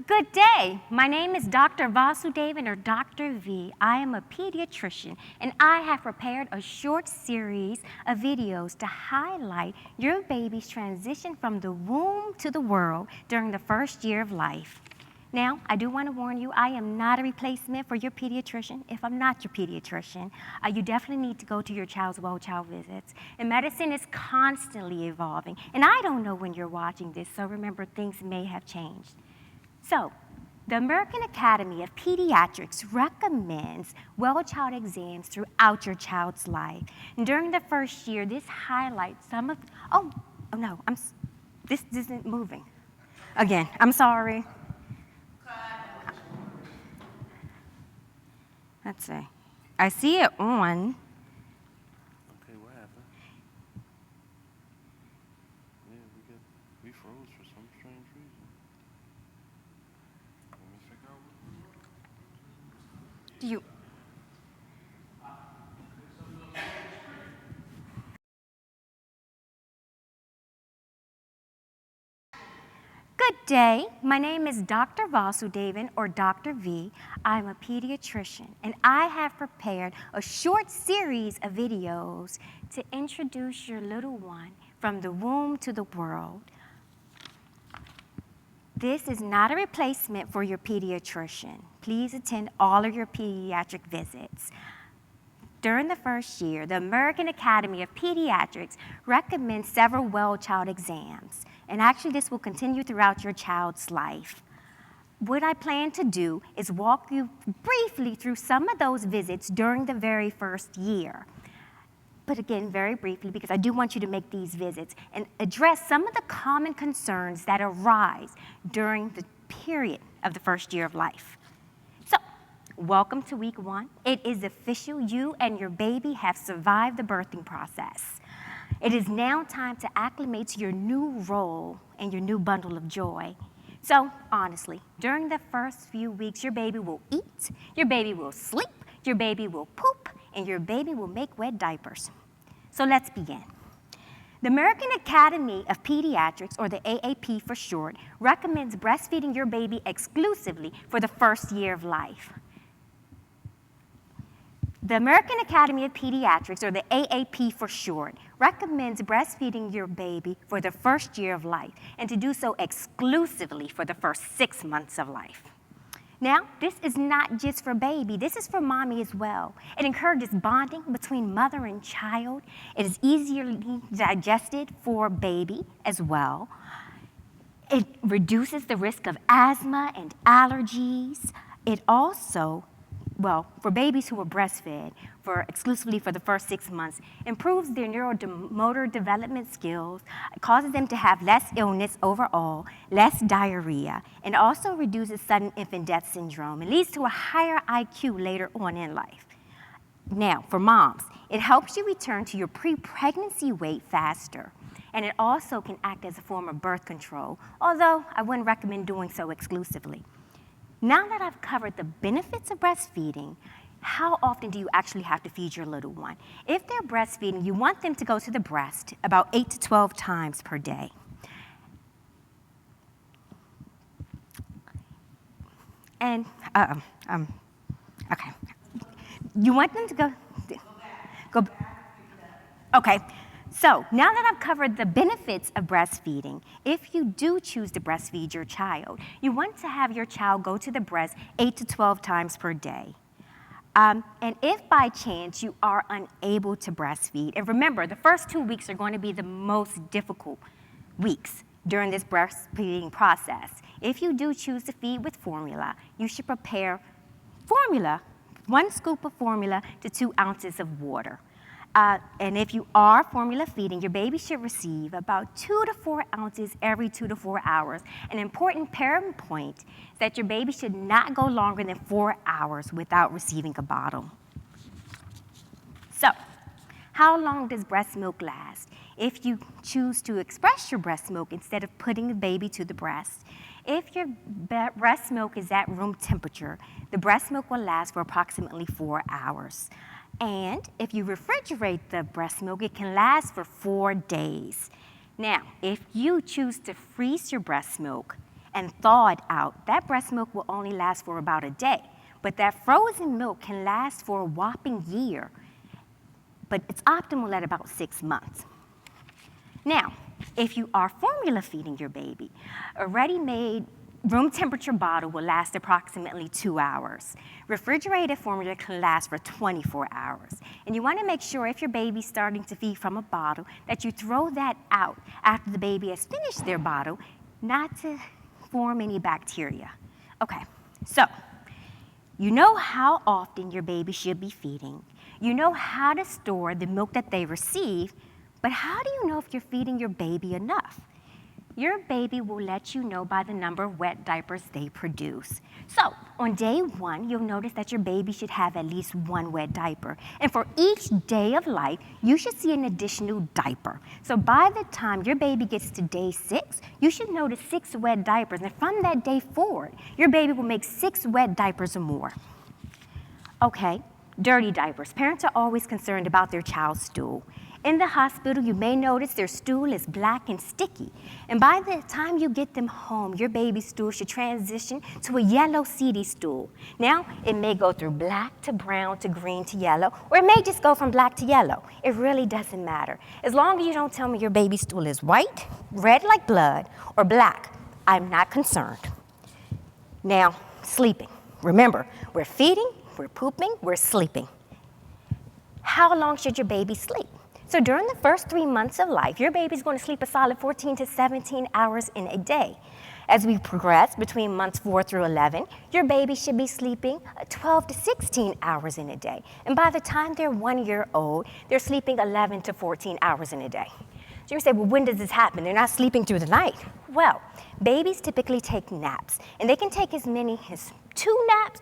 Good day. My name is Dr. Vasudevan or Dr. V. I am a pediatrician and I have prepared a short series of videos to highlight your baby's transition from the womb to the world during the first year of life. Now, I do want to warn you, I am not a replacement for your pediatrician. If I'm not your pediatrician, you definitely need to go to your child's well-child visits. And medicine is constantly evolving. And I don't know when you're watching this, so remember, things may have changed. So, the American Academy of Pediatrics recommends well-child exams throughout your child's life. And during the first year, this highlights some of, this isn't moving. Again, I'm sorry. Let's see. I see it on. Okay, what happened? Yeah, we froze for some strange reason. Let me figure out what. Do you? Good day. My name is Dr. Vasudevan or Dr. V. I'm a pediatrician and I have prepared a short series of videos to introduce your little one from the womb to the world. This is not a replacement for your pediatrician. Please attend all of your pediatric visits. During the first year, the American Academy of Pediatrics recommends several well-child exams. And actually, this will continue throughout your child's life. What I plan to do is walk you briefly through some of those visits during the very first year. But again, very briefly, because I do want you to make these visits and address some of the common concerns that arise during the period of the first year of life. So, welcome to week 1. It is official. You and your baby have survived the birthing process. It is now time to acclimate to your new role and your new bundle of joy. So, honestly, during the first few weeks, your baby will eat, your baby will sleep, your baby will poop, and your baby will make wet diapers. So let's begin. The American Academy of Pediatrics, or the AAP for short, recommends breastfeeding your baby exclusively for the first year of life. The American Academy of Pediatrics, or the AAP for short, recommends breastfeeding your baby for the first year of life and to do so exclusively for the first 6 months of life. Now, this is not just for baby, this is for mommy as well. It encourages bonding between mother and child. It is easily digested for baby as well. It reduces the risk of asthma and allergies. It also, for babies who are breastfed exclusively for the first 6 months, improves their neuromotor development skills, causes them to have less illness overall, less diarrhea, and also reduces sudden infant death syndrome and leads to a higher IQ later on in life. Now, for moms, it helps you return to your pre-pregnancy weight faster, and it also can act as a form of birth control, although I wouldn't recommend doing so exclusively. Now that I've covered the benefits of breastfeeding, how often do you actually have to feed your little one? If they're breastfeeding, you want them to go to the breast about 8 to 12 times per day. And, okay. You want them to go, okay. So, now that I've covered the benefits of breastfeeding, if you do choose to breastfeed your child, you want to have your child go to the breast 8 to 12 times per day. And if by chance you are unable to breastfeed, and remember, the first 2 weeks are going to be the most difficult weeks during this breastfeeding process. If you do choose to feed with formula, you should prepare formula, 1 scoop of formula to 2 ounces of water. And if you are formula feeding, your baby should receive about 2 to 4 ounces every 2 to 4 hours. An important parent point is that your baby should not go longer than 4 hours without receiving a bottle. So, how long does breast milk last? If you choose to express your breast milk instead of putting the baby to the breast, if your breast milk is at room temperature, the breast milk will last for approximately 4 hours. And if you refrigerate the breast milk, it can last for 4 days. Now, if you choose to freeze your breast milk and thawed out, that breast milk will only last for about a day. But that frozen milk can last for a whopping year, but it's optimal at about 6 months. Now, if you are formula feeding your baby, a ready-made room temperature bottle will last approximately 2 hours. Refrigerated formula can last for 24 hours. And you want to make sure if your baby's starting to feed from a bottle that you throw that out after the baby has finished their bottle, not to form any bacteria. Okay, so you know how often your baby should be feeding. You know how to store the milk that they receive, but how do you know if you're feeding your baby enough? Your baby will let you know by the number of wet diapers they produce. So on day 1, you'll notice that your baby should have at least 1 wet diaper. And for each day of life, you should see an additional diaper. So by the time your baby gets to day 6, you should notice 6 wet diapers. And from that day forward, your baby will make 6 wet diapers or more. Okay, dirty diapers. Parents are always concerned about their child's stool. In the hospital, you may notice their stool is black and sticky. And by the time you get them home, your baby's stool should transition to a yellow seedy stool. Now, it may go through black to brown to green to yellow, or it may just go from black to yellow. It really doesn't matter. As long as you don't tell me your baby's stool is white, red like blood, or black, I'm not concerned. Now, sleeping. Remember, we're feeding, we're pooping, we're sleeping. How long should your baby sleep? So during the first 3 months of life, your baby's going to sleep a solid 14 to 17 hours in a day. As we progress between months 4 through 11, your baby should be sleeping 12 to 16 hours in a day. And by the time they're 1 year old, they're sleeping 11 to 14 hours in a day. So you say, well, when does this happen? They're not sleeping through the night. Well, babies typically take naps, and they can take as many as 2 naps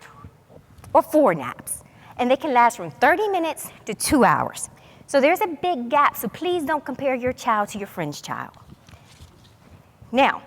or 4 naps. And they can last from 30 minutes to 2 hours. So there's a big gap, so please don't compare your child to your friend's child. Now,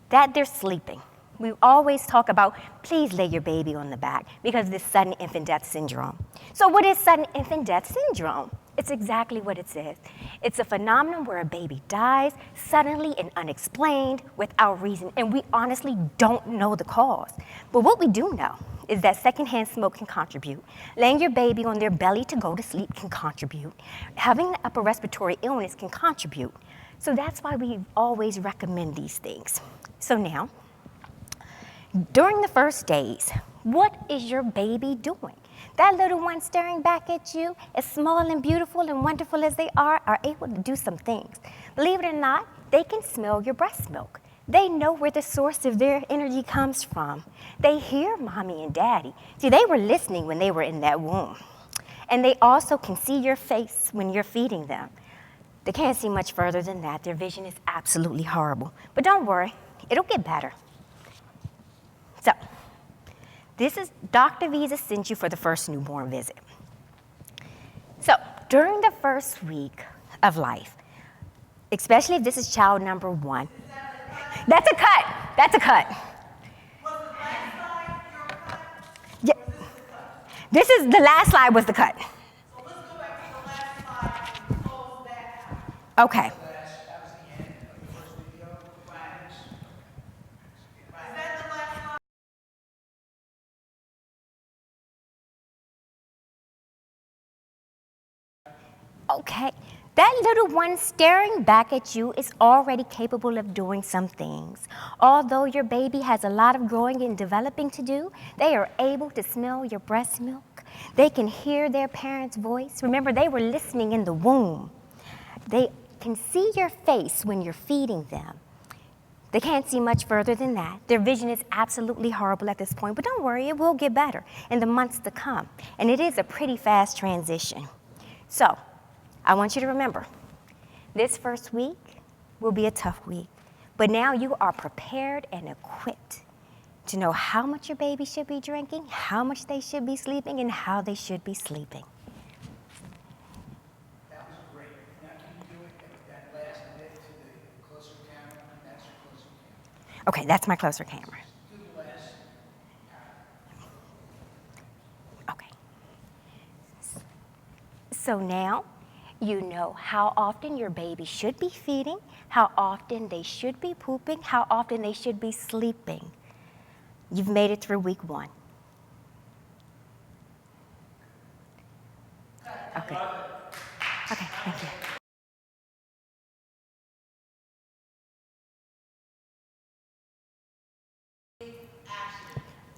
that they're sleeping, we always talk about, please lay your baby on the back because of this sudden infant death syndrome. So what is sudden infant death syndrome? It's exactly what it says. It's a phenomenon where a baby dies suddenly and unexplained without reason, and we honestly don't know the cause. But what we do know is that secondhand smoke can contribute. Laying your baby on their belly to go to sleep can contribute. Having an upper respiratory illness can contribute. So that's why we always recommend these things. So now, during the first days, what is your baby doing? That little one staring back at you, as small and beautiful and wonderful as they are able to do some things. Believe it or not, they can smell your breast milk. They know where the source of their energy comes from. They hear mommy and daddy. See, they were listening when they were in that womb. And they also can see your face when you're feeding them. They can't see much further than that. Their vision is absolutely horrible. But don't worry, it'll get better. So, this is Dr. Visa sent you for the first newborn visit. So, during the first week of life, especially if this is child number 1, that's a cut. That's a cut. Was the last slide your cut? Yeah. Or is this the cut? This is the last slide was the cut. So let's go back to the last slide and close that out. Okay. That was the end of the first video. Right. Is that the last slide? Okay. That little one staring back at you is already capable of doing some things. Although your baby has a lot of growing and developing to do, they are able to smell your breast milk. They can hear their parents' voice. Remember, they were listening in the womb. They can see your face when you're feeding them. They can't see much further than that. Their vision is absolutely horrible at this point, but don't worry, it will get better in the months to come. And it is a pretty fast transition. So, I want you to remember, this first week will be a tough week, but now you are prepared and equipped to know how much your baby should be drinking, how much they should be sleeping, and how they should be sleeping. That was great. Now, can you do it at that last bit to the closer camera? That's your closer camera. Okay, that's my closer camera. Do the last. Okay. So now, You know how often your baby should be feeding, how often they should be pooping, how often they should be sleeping. You've made it through week 1. Okay. Okay, thank you.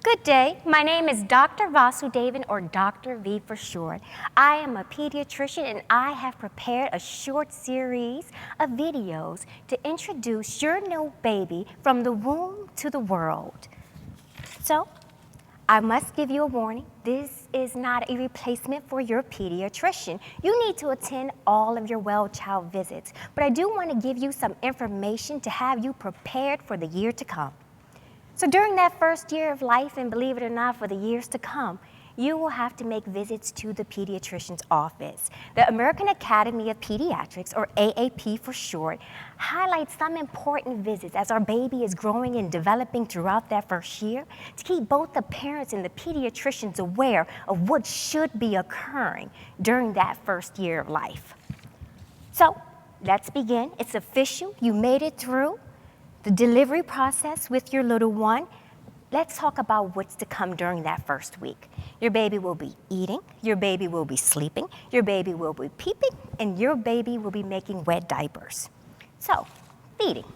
Good day. My name is Dr. Vasudevan, or Dr. V for short. I am a pediatrician, and I have prepared a short series of videos to introduce your new baby from the womb to the world. So, I must give you a warning. This is not a replacement for your pediatrician. You need to attend all of your well child visits, but I do want to give you some information to have you prepared for the year to come. So during that first year of life, and believe it or not, for the years to come, you will have to make visits to the pediatrician's office. The American Academy of Pediatrics, or AAP for short, highlights some important visits as our baby is growing and developing throughout that first year to keep both the parents and the pediatricians aware of what should be occurring during that first year of life. So let's begin. It's official. You made it through the delivery process with your little one. Let's talk about what's to come during that first week. Your baby will be eating, your baby will be sleeping, your baby will be peeping, and your baby will be making wet diapers. So, feeding.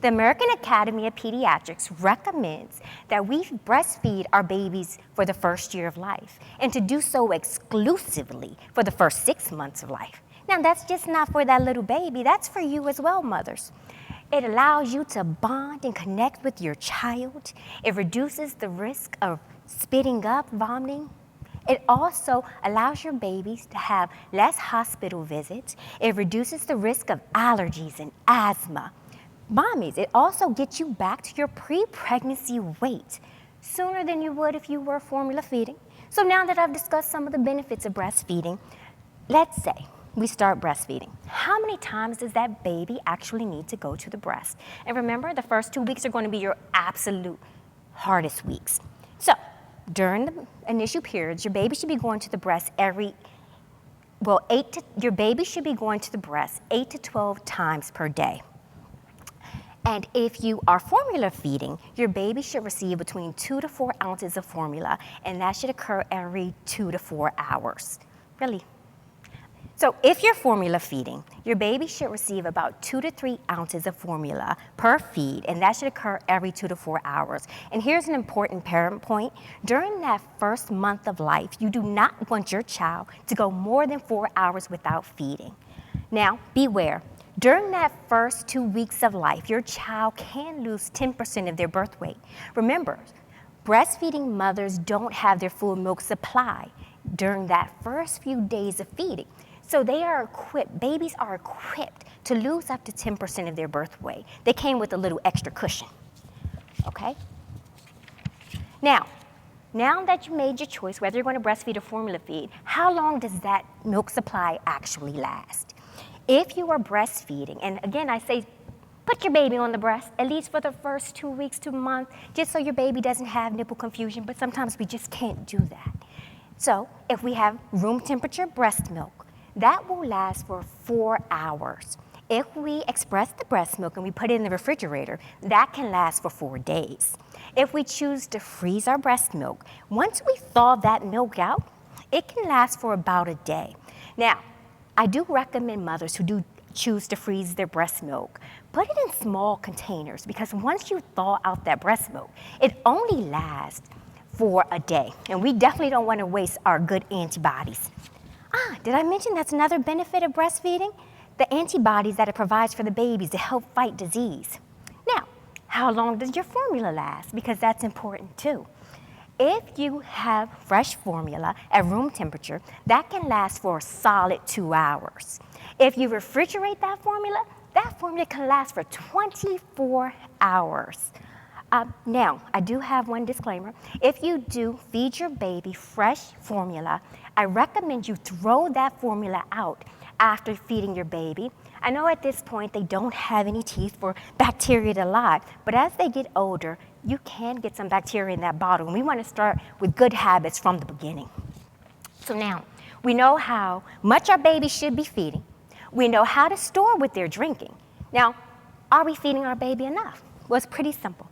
The American Academy of Pediatrics recommends that we breastfeed our babies for the first year of life, and to do so exclusively for the first 6 months of life. Now, that's just not for that little baby, that's for you as well, mothers. It allows you to bond and connect with your child. It reduces the risk of spitting up, vomiting. It also allows your babies to have less hospital visits. It reduces the risk of allergies and asthma. Mommies, it also gets you back to your pre-pregnancy weight sooner than you would if you were formula feeding. So now that I've discussed some of the benefits of breastfeeding, let's say we start breastfeeding. How many times does that baby actually need to go to the breast? And remember, the first 2 weeks are going to be your absolute hardest weeks. So during the initial periods, your baby should be going to the breast your baby should be going to the breast 8 to 12 times per day. And if you are formula feeding, your baby should receive between 2 to 4 ounces of formula, and that should occur every 2 to 4 hours. Really. So if you're formula feeding, your baby should receive about 2 to 3 ounces of formula per feed, and that should occur every 2 to 4 hours. And here's an important parent point. During that first month of life, you do not want your child to go more than 4 hours without feeding. Now, beware. During that first 2 weeks of life, your child can lose 10% of their birth weight. Remember, breastfeeding mothers don't have their full milk supply during that first few days of feeding. So babies are equipped to lose up to 10% of their birth weight. They came with a little extra cushion, okay? Now that you made your choice, whether you're going to breastfeed or formula feed, how long does that milk supply actually last? If you are breastfeeding, and again, I say put your baby on the breast, at least for the first 2 weeks to a month, just so your baby doesn't have nipple confusion, but sometimes we just can't do that. So if we have room temperature breast milk, that will last for 4 hours. If we express the breast milk and we put it in the refrigerator, that can last for 4 days. If we choose to freeze our breast milk, once we thaw that milk out, it can last for about a day. Now, I do recommend mothers who do choose to freeze their breast milk, put it in small containers, because once you thaw out that breast milk, it only lasts for a day. And we definitely don't want to waste our good antibodies. Did I mention that's another benefit of breastfeeding? The antibodies that it provides for the babies to help fight disease. Now, how long does your formula last? Because that's important too. If you have fresh formula at room temperature, that can last for a solid 2 hours. If you refrigerate that formula can last for 24 hours. Now, I do have one disclaimer. If you do feed your baby fresh formula, I recommend you throw that formula out after feeding your baby. I know at this point they don't have any teeth for bacteria to live, but as they get older, you can get some bacteria in that bottle, and we want to start with good habits from the beginning. So now, We know how much our baby should be feeding. We know how to store what they're drinking. Now, are we feeding our baby enough? Well, it's pretty simple.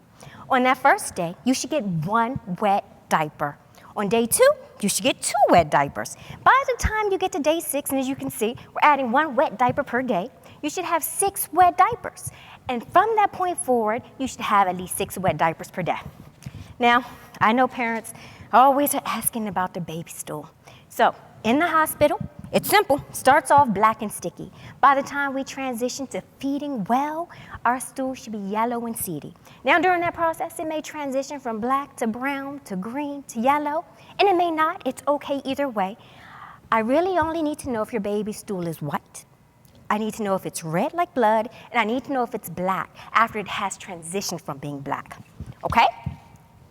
On that first day, you should get 1 wet diaper. On day 2, you should get 2 wet diapers. By the time you get to day 6, and as you can see, we're adding 1 wet diaper per day, you should have 6 wet diapers. And from that point forward, you should have at least 6 wet diapers per day. Now, I know parents always are asking about their baby stool. So, in the hospital, it's simple. Starts off black and sticky. By the time we transition to feeding well, our stool should be yellow and seedy. Now, during that process, it may transition from black to brown to green to yellow, and it may not. It's okay either way. I really only need to know if your baby's stool is white. I need to know if it's red like blood, and I need to know if it's black after it has transitioned from being black. Okay?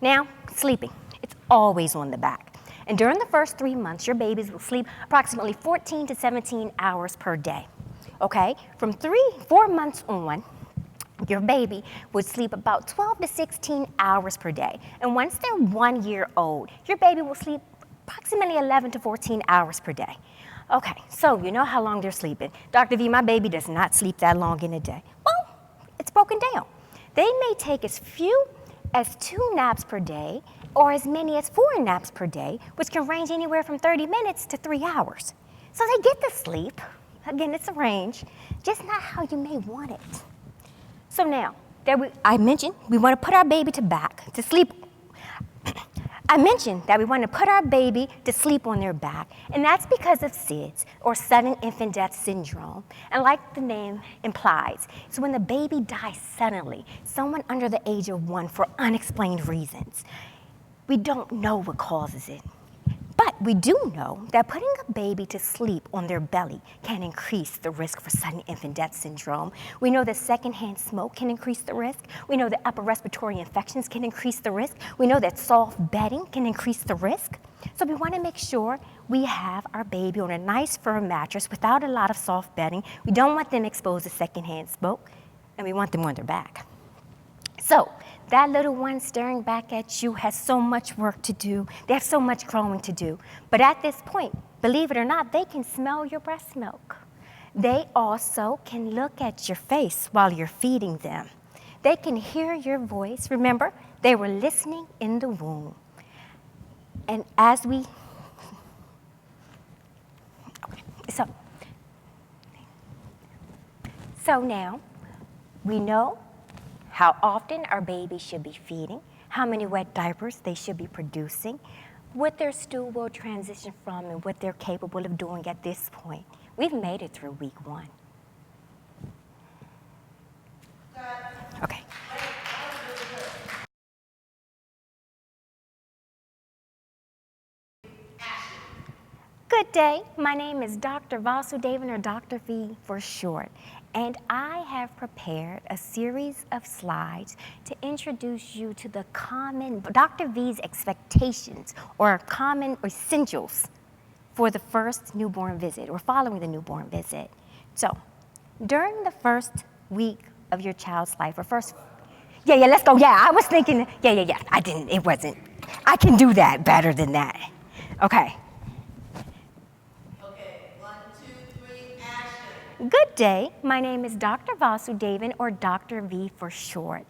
Now, sleeping. It's always on the back. And during the first 3 months, your babies will sleep approximately 14 to 17 hours per day. Okay? From 4 months on, your baby would sleep about 12 to 16 hours per day. And once they're 1 year old, your baby will sleep approximately 11 to 14 hours per day. Okay, so you know how long they're sleeping. Dr. V, my baby does not sleep that long in a day. Well, it's broken down. They may take as few as 2 naps per day or as many as 4 naps per day, which can range anywhere from 30 minutes to 3 hours. So they get the sleep. Again, it's a range, just not how you may want it. So now, I mentioned we want to put our baby to sleep. I mentioned that we want to put our baby to sleep on their back, and that's because of SIDS, or sudden infant death syndrome. And like the name implies, it's when the baby dies suddenly, someone under the age of 1 for unexplained reasons. We don't know what causes it. But we do know that putting a baby to sleep on their belly can increase the risk for sudden infant death syndrome. We know that secondhand smoke can increase the risk. We know that upper respiratory infections can increase the risk. We know that soft bedding can increase the risk. So we want to make sure we have our baby on a nice firm mattress without a lot of soft bedding. We don't want them exposed to secondhand smoke, and we want them on their back. So that little one staring back at you has so much work to do. They have so much growing to do. But at this point, believe it or not, they can smell your breast milk. They also can look at your face while you're feeding them. They can hear your voice. Remember, they were listening in the womb. And so now we know how often our baby should be feeding, how many wet diapers they should be producing, what their stool will transition from, and what they're capable of doing at this point. We've made it through week 1. Okay. Good day. My name is Dr. Vasudevan, or Dr. V for short. And I have prepared a series of slides to introduce you to the common Dr. V's expectations or common essentials for the first newborn visit or following the newborn visit. So, during the first week of your child's life, or first, let's go. Yeah, I was thinking, I can do that better than that. Okay. Good day. My name is Dr. Vasudevan, or Dr. V for short.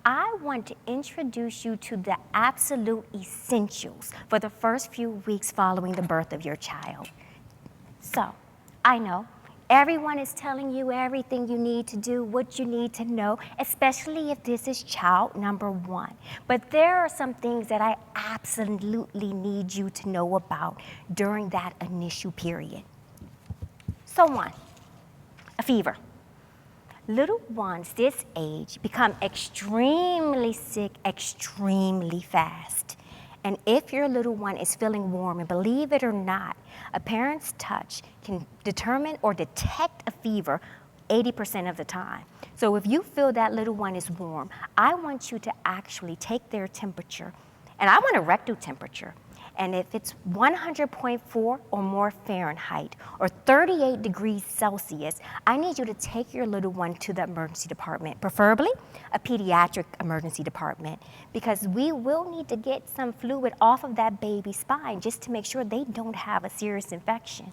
I want to introduce you to the absolute essentials for the first few weeks following the birth of your child. So, I know everyone is telling you everything you need to do, what you need to know, especially if this is child number 1. But there are some things that I absolutely need you to know about during that initial period. So 1. A fever. Little ones this age become extremely sick extremely fast. And if your little one is feeling warm, and believe it or not, a parent's touch can determine or detect a fever 80% of the time. So if you feel that little one is warm, I want you to actually take their temperature, and I want a rectal temperature, And if it's 100.4 or more Fahrenheit or 38 degrees Celsius, I need you to take your little one to the emergency department, preferably a pediatric emergency department, because we will need to get some fluid off of that baby's spine just to make sure they don't have a serious infection.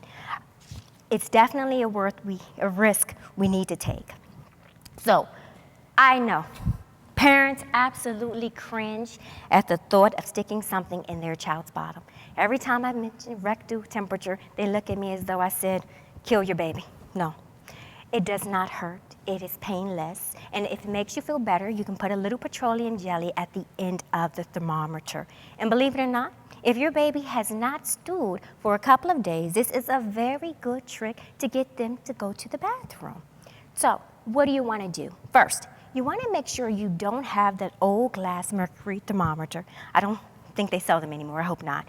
It's definitely a risk we need to take. So, I know parents absolutely cringe at the thought of sticking something in their child's bottom. Every time I mention rectal temperature, they look at me as though I said, kill your baby. No, it does not hurt. It is painless. And if it makes you feel better, you can put a little petroleum jelly at the end of the thermometer. And believe it or not, if your baby has not stooled for a couple of days, this is a very good trick to get them to go to the bathroom. So, what do you want to do? First, you want to make sure you don't have that old glass mercury thermometer. I don't think they sell them anymore, I hope not.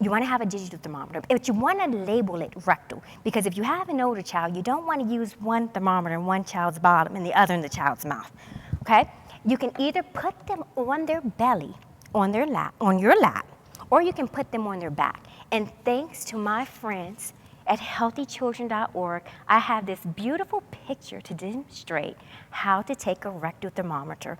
You want to have a digital thermometer, but you want to label it rectal, because if you have an older child, you don't want to use one thermometer in one child's bottom and the other in the child's mouth, okay? You can either put them on their belly, on your lap, or you can put them on their back. And thanks to my friends at healthychildren.org, I have this beautiful picture to demonstrate how to take a rectal thermometer.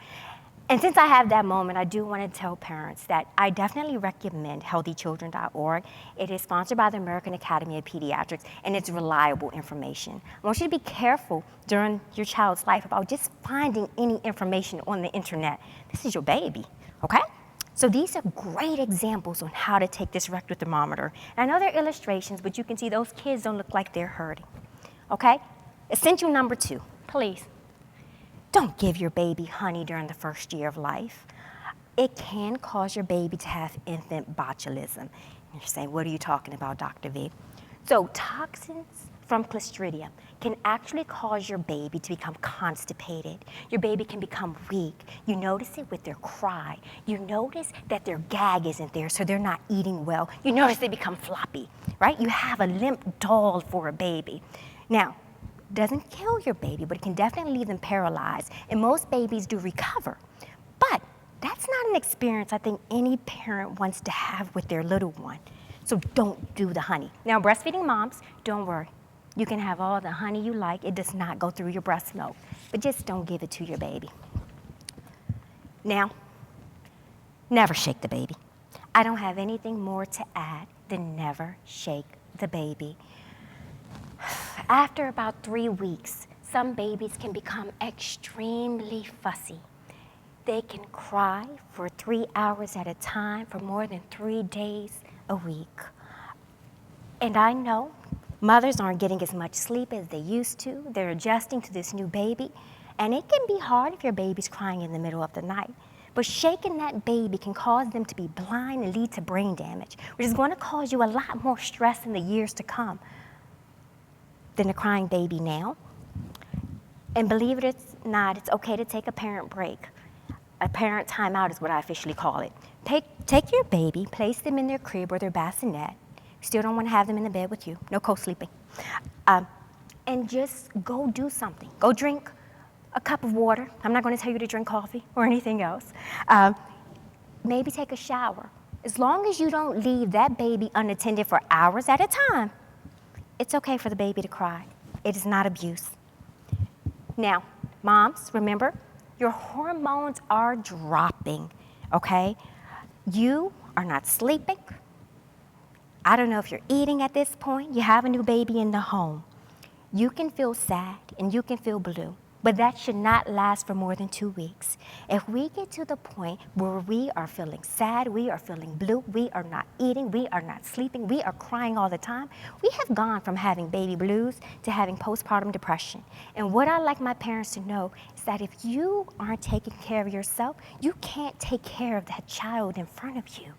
And since I have that moment, I do want to tell parents that I definitely recommend healthychildren.org. It is sponsored by the American Academy of Pediatrics, and it's reliable information. I want you to be careful during your child's life about just finding any information on the internet. This is your baby, okay? So these are great examples on how to take this rectal thermometer. And I know they're illustrations, but you can see those kids don't look like they're hurting, okay? Essential number 2, please. Don't give your baby honey during the first year of life. It can cause your baby to have infant botulism. And you're saying, what are you talking about, Dr. V? So toxins from Clostridium can actually cause your baby to become constipated. Your baby can become weak. You notice it with their cry. You notice that their gag isn't there, so they're not eating well. You notice they become floppy, right? You have a limp doll for a baby. Now, doesn't kill your baby, but it can definitely leave them paralyzed. And most babies do recover. But that's not an experience I think any parent wants to have with their little one. So don't do the honey. Now, breastfeeding moms, don't worry. You can have all the honey you like. It does not go through your breast milk. But just don't give it to your baby. Now, never shake the baby. I don't have anything more to add than never shake the baby. After about 3 weeks, some babies can become extremely fussy. They can cry for 3 hours at a time for more than 3 days a week. And I know mothers aren't getting as much sleep as they used to. They're adjusting to this new baby. And it can be hard if your baby's crying in the middle of the night. But shaking that baby can cause them to be blind and lead to brain damage, which is going to cause you a lot more stress in the years to come than a crying baby now. And believe it or not, it's okay to take a parent break. A parent timeout is what I officially call it. Take your baby, place them in their crib or their bassinet. Still don't want to have them in the bed with you. No co-sleeping. And just go do something. Go drink a cup of water. I'm not going to tell you to drink coffee or anything else. Maybe take a shower. As long as you don't leave that baby unattended for hours at a time, it's okay for the baby to cry. It is not abuse. Now, moms, remember, your hormones are dropping, okay? You are not sleeping. I don't know if you're eating at this point. You have a new baby in the home. You can feel sad and you can feel blue, but that should not last for more than 2 weeks. If we get to the point where we are feeling sad, we are feeling blue, we are not eating, we are not sleeping, we are crying all the time, we have gone from having baby blues to having postpartum depression. And what I like my parents to know is that if you aren't taking care of yourself, you can't take care of that child in front of you.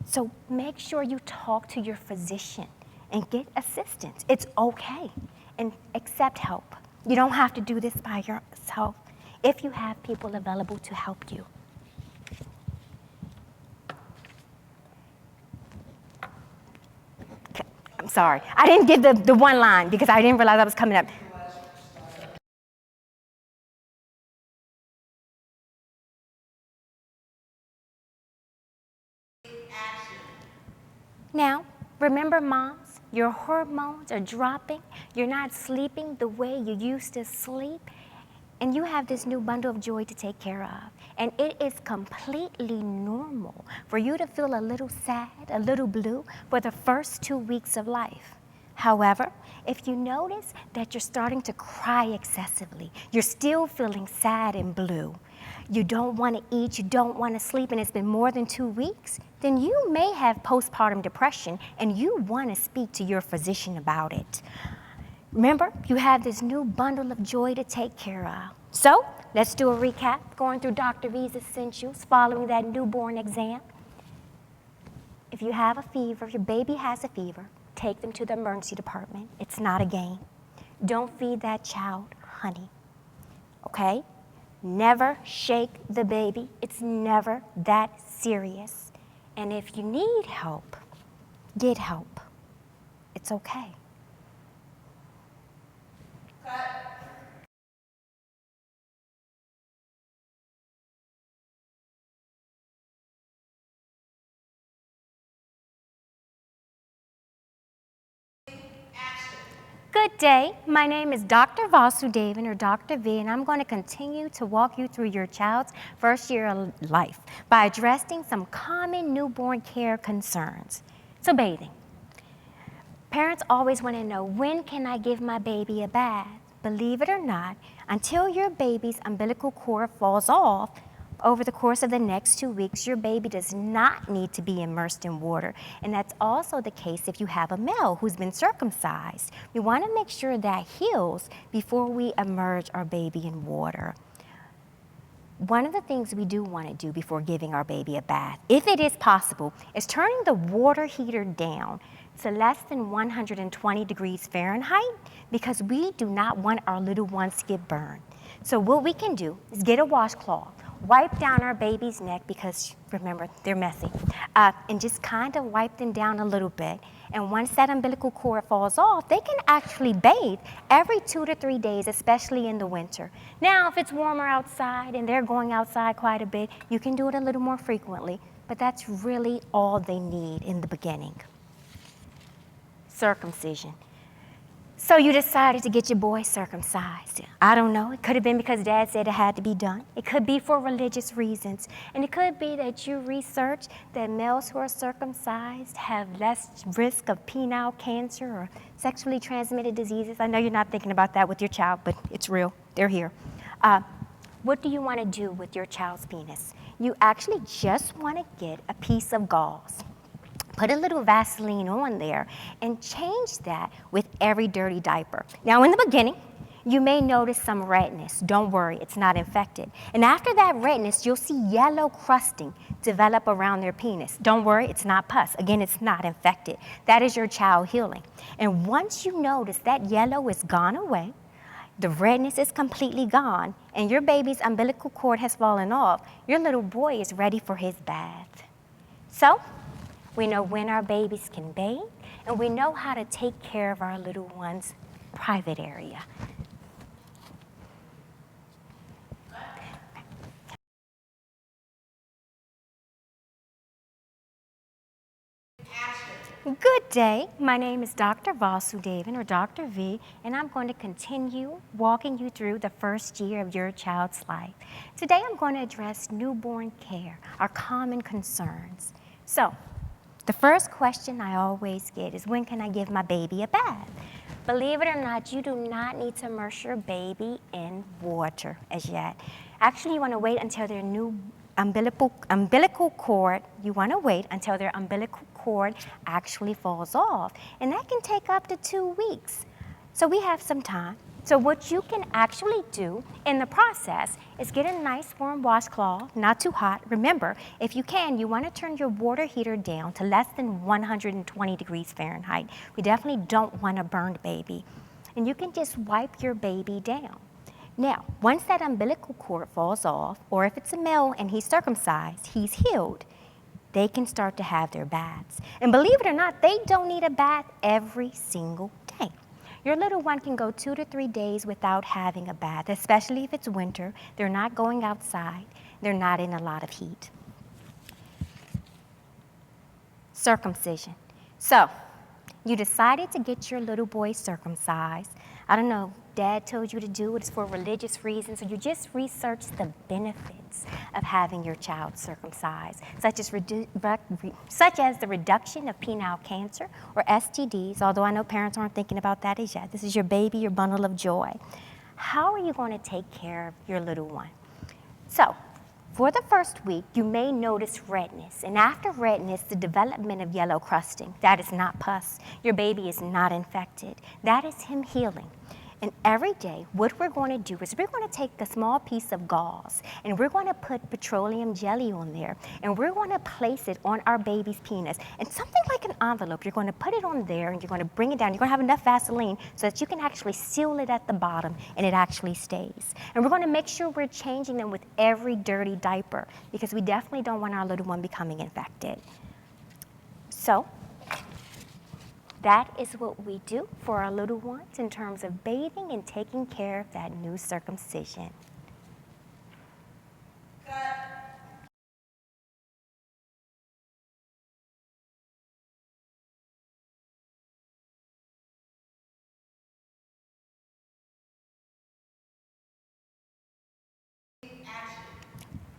So make sure you talk to your physician and get assistance. It's okay, and accept help. You don't have to do this by yourself if you have people available to help you. Okay, I'm sorry. I didn't give the one line because I didn't realize I was coming up. Now, remember, moms, your hormones are dropping. You're not sleeping the way you used to sleep. And you have this new bundle of joy to take care of. And it is completely normal for you to feel a little sad, a little blue for the first 2 weeks of life. However, if you notice that you're starting to cry excessively, you're still feeling sad and blue, you don't want to eat, you don't want to sleep, and it's been more than 2 weeks, then you may have postpartum depression and you want to speak to your physician about it. Remember, you have this new bundle of joy to take care of. So, let's do a recap, going through Dr. V's essentials following that newborn exam. If you have a fever, if your baby has a fever, take them to the emergency department. It's not a game. Don't feed that child honey, okay? Never shake the baby. It's never that serious. And if you need help, get help. It's okay. Good day. My name is Dr. Vasudevan, or Dr. V, and I'm going to continue to walk you through your child's first year of life by addressing some common newborn care concerns. So, bathing. Parents always want to know, when can I give my baby a bath? Believe it or not, until your baby's umbilical cord falls off, over the course of the next 2 weeks, your baby does not need to be immersed in water. And that's also the case if you have a male who's been circumcised. We want to make sure that heals before we immerse our baby in water. One of the things we do want to do before giving our baby a bath, if it is possible, is turning the water heater down to less than 120 degrees Fahrenheit, because we do not want our little ones to get burned. So what we can do is get a washcloth, wipe down our baby's neck, because remember, they're messy, and just kind of wipe them down a little bit. And once that umbilical cord falls off, they can actually bathe every 2 to 3 days, especially in the winter. Now, if it's warmer outside and they're going outside quite a bit, you can do it a little more frequently, but that's really all they need in the beginning. Circumcision. So you decided to get your boy circumcised. I don't know. It could have been because Dad said it had to be done. It could be for religious reasons. And it could be that you researched that males who are circumcised have less risk of penile cancer or sexually transmitted diseases. I know you're not thinking about that with your child, but it's real. They're here. What do you want to do with your child's penis? You actually just want to get a piece of gauze. Put a little Vaseline on there and change that with every dirty diaper. Now, in the beginning, you may notice some redness. Don't worry, it's not infected. And after that redness, you'll see yellow crusting develop around their penis. Don't worry, it's not pus. Again, it's not infected. That is your child healing. And once you notice that yellow is gone away, the redness is completely gone, and your baby's umbilical cord has fallen off, your little boy is ready for his bath. So, we know when our babies can bathe, and we know how to take care of our little ones' private area. Good day. My name is Dr. Vasudevan, or Dr. V, and I'm going to continue walking you through the first year of your child's life. Today I'm going to address newborn care, our common concerns. So, the first question I always get is, when can I give my baby a bath? Believe it or not, you do not need to immerse your baby in water as yet. Actually, you want to wait until their new umbilical cord, you want to wait until their umbilical cord actually falls off. And that can take up to 2 weeks. So we have some time. So what you can actually do in the process is get a nice warm washcloth, not too hot. Remember, if you can, you want to turn your water heater down to less than 120 degrees Fahrenheit. We definitely don't want a burned baby. And you can just wipe your baby down. Now, once that umbilical cord falls off, or if it's a male and he's circumcised, he's healed, they can start to have their baths. And believe it or not, they don't need a bath every single day. Your little one can go 2 to 3 days without having a bath, especially if it's winter. They're not going outside. They're not in a lot of heat. Circumcision. So, you decided to get your little boy circumcised. I don't know, Dad told you to do it, it's for religious reasons, or you just researched the benefits of having your child circumcised, such as the reduction of penile cancer or STDs, although I know parents aren't thinking about that as yet. This is your baby, your bundle of joy. How are you going to take care of your little one? So, for the first week, you may notice redness, and after redness, the development of yellow crusting. That is not pus. Your baby is not infected. That is him healing. And every day, what we're going to do is we're going to take a small piece of gauze, and we're going to put petroleum jelly on there, and we're going to place it on our baby's penis. And something like an envelope, you're going to put it on there, and you're going to bring it down. You're going to have enough Vaseline so that you can actually seal it at the bottom, and it actually stays. And we're going to make sure we're changing them with every dirty diaper, because we definitely don't want our little one becoming infected. So, that is what we do for our little ones in terms of bathing and taking care of that new circumcision.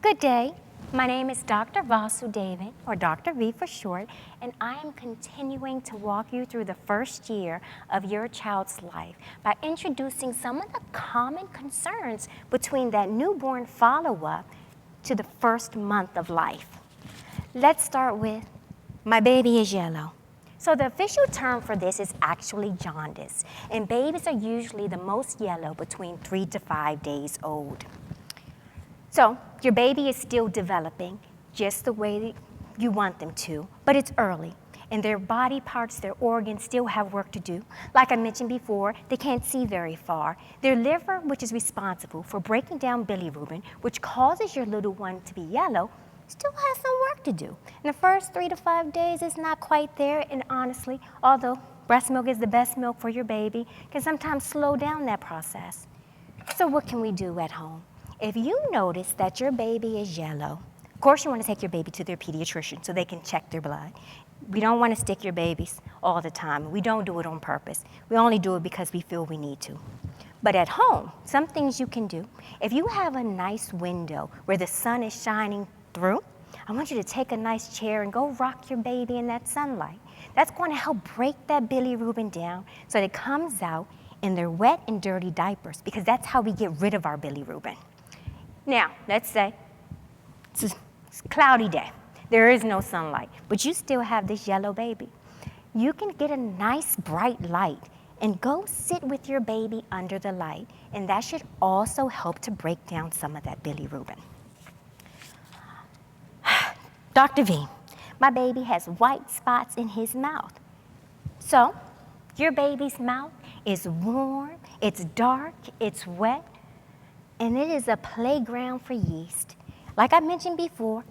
Good day. My name is Dr. Vasudevan, or Dr. V for short, and I am continuing to walk you through the first year of your child's life by introducing some of the common concerns between that newborn follow-up to the first month of life. Let's start with, my baby is yellow. So the official term for this is actually jaundice, and babies are usually the most yellow between 3 to 5 days old. So your baby is still developing just the way that you want them to, but it's early, and their body parts, their organs still have work to do. Like I mentioned before, they can't see very far. Their liver, which is responsible for breaking down bilirubin, which causes your little one to be yellow, still has some work to do. In the first 3 to 5 days, it's not quite there, and honestly, although breast milk is the best milk for your baby, can sometimes slow down that process. So what can we do at home? If you notice that your baby is yellow, of course you want to take your baby to their pediatrician so they can check their blood. We don't want to stick your babies all the time. We don't do it on purpose. We only do it because we feel we need to. But at home, some things you can do. If you have a nice window where the sun is shining through, I want you to take a nice chair and go rock your baby in that sunlight. That's going to help break that bilirubin down so that it comes out in their wet and dirty diapers, because that's how we get rid of our bilirubin. Now, let's say it's a cloudy day. There is no sunlight, but you still have this yellow baby. You can get a nice bright light and go sit with your baby under the light, and that should also help to break down some of that bilirubin. Dr. V, my baby has white spots in his mouth. So, your baby's mouth is warm, it's dark, it's wet, and it is a playground for yeast. Like I mentioned before,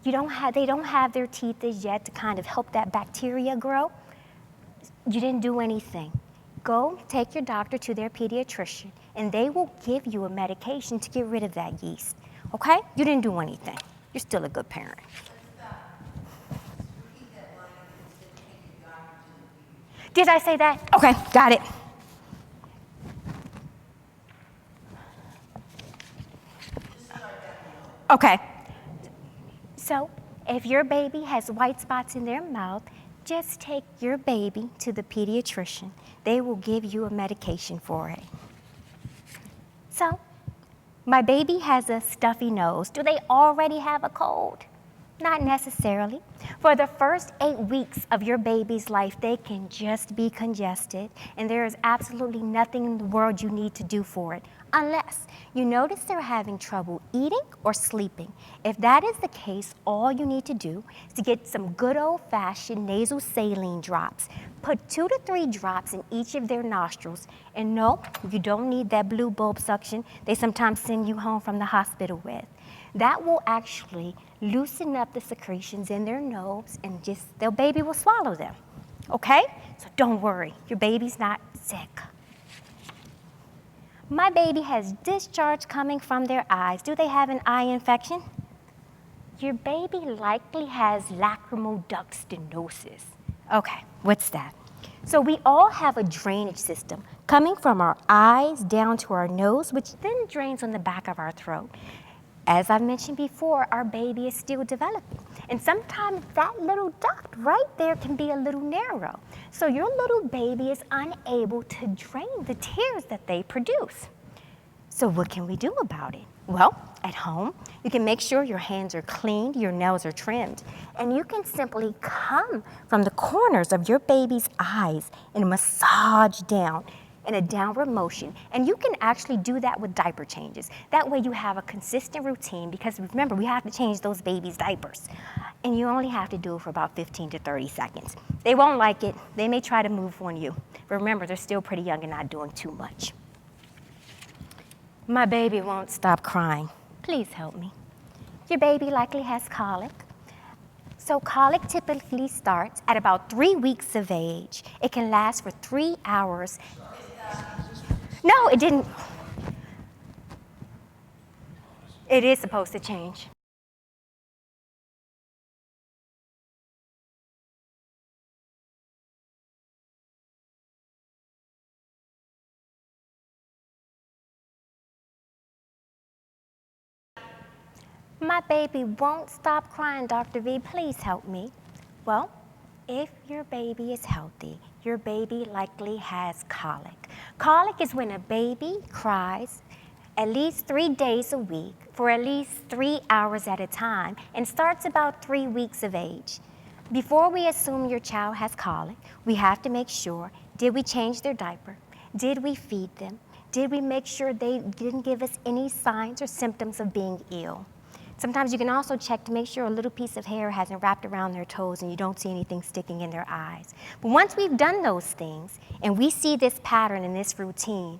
they don't have their teeth as yet to kind of help that bacteria grow. You didn't do anything. Go take your doctor to their pediatrician, and they will give you a medication to get rid of that yeast, okay? You didn't do anything. You're still a good parent. Did I say that? Okay, got it. Okay. So, if your baby has white spots in their mouth, just take your baby to the pediatrician. They will give you a medication for it. So, my baby has a stuffy nose. Do they already have a cold? Not necessarily. For the first 8 weeks of your baby's life, they can just be congested, and there is absolutely nothing in the world you need to do for it, unless you notice they're having trouble eating or sleeping. If that is the case, all you need to do is to get some good old-fashioned nasal saline drops. Put 2 to 3 drops in each of their nostrils, and no, you don't need that blue bulb suction they sometimes send you home from the hospital with. That will actually loosen up the secretions in their nose, and their baby will swallow them, okay? So don't worry, your baby's not sick. My baby has discharge coming from their eyes. Do they have an eye infection? Your baby likely has lacrimal duct stenosis. Okay, What's that? So we all have a drainage system coming from our eyes down to our nose, which then drains on the back of our throat. As I mentioned before, our baby is still developing. And sometimes that little duct right there can be a little narrow. So your little baby is unable to drain the tears that they produce. So what can we do about it? Well, at home, you can make sure your hands are cleaned, your nails are trimmed, and you can simply come from the corners of your baby's eyes and massage down in a downward motion. And you can actually do that with diaper changes. That way you have a consistent routine, because remember, we have to change those babies' diapers. And you only have to do it for about 15 to 30 seconds. They won't like it. They may try to move on you. But remember, they're still pretty young and not doing too much. My baby won't stop crying. Please help me. Your baby likely has colic. So colic typically starts at about 3 weeks of age. It can last for 3 hours. No, it didn't. It is supposed to change. My baby won't stop crying, Dr. V. Please help me. Well, if your baby is healthy, your baby likely has colic. Colic is when a baby cries at least 3 days a week for at least 3 hours at a time and starts about 3 weeks of age. Before we assume your child has colic, we have to make sure, did we change their diaper? Did we feed them? Did we make sure they didn't give us any signs or symptoms of being ill? Sometimes you can also check to make sure a little piece of hair hasn't wrapped around their toes and you don't see anything sticking in their eyes. But once we've done those things and we see this pattern and this routine,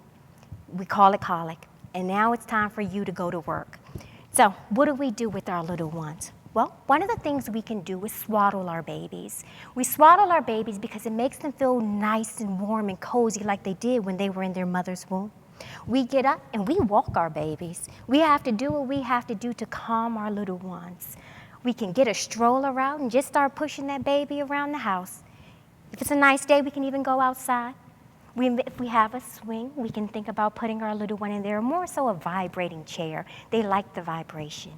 we call it colic. And now it's time for you to go to work. So what do we do with our little ones? Well, one of the things we can do is swaddle our babies. We swaddle our babies because it makes them feel nice and warm and cozy like they did when they were in their mother's womb. We get up and we walk our babies. We have to do what we have to do to calm our little ones. We can get a stroller out and just start pushing that baby around the house. If it's a nice day, we can even go outside. If we have a swing, we can think about putting our little one in there, more so a vibrating chair. They like the vibration.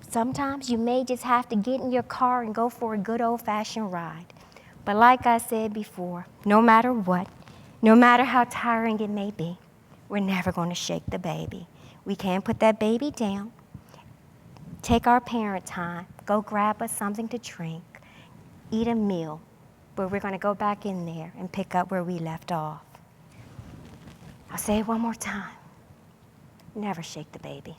Sometimes you may just have to get in your car and go for a good old-fashioned ride. But like I said before, no matter what, no matter how tiring it may be, we're never going to shake the baby. We can't put that baby down. Take our parent time, go grab us something to drink, eat a meal, but we're going to go back in there and pick up where we left off. I'll say it one more time. Never shake the baby.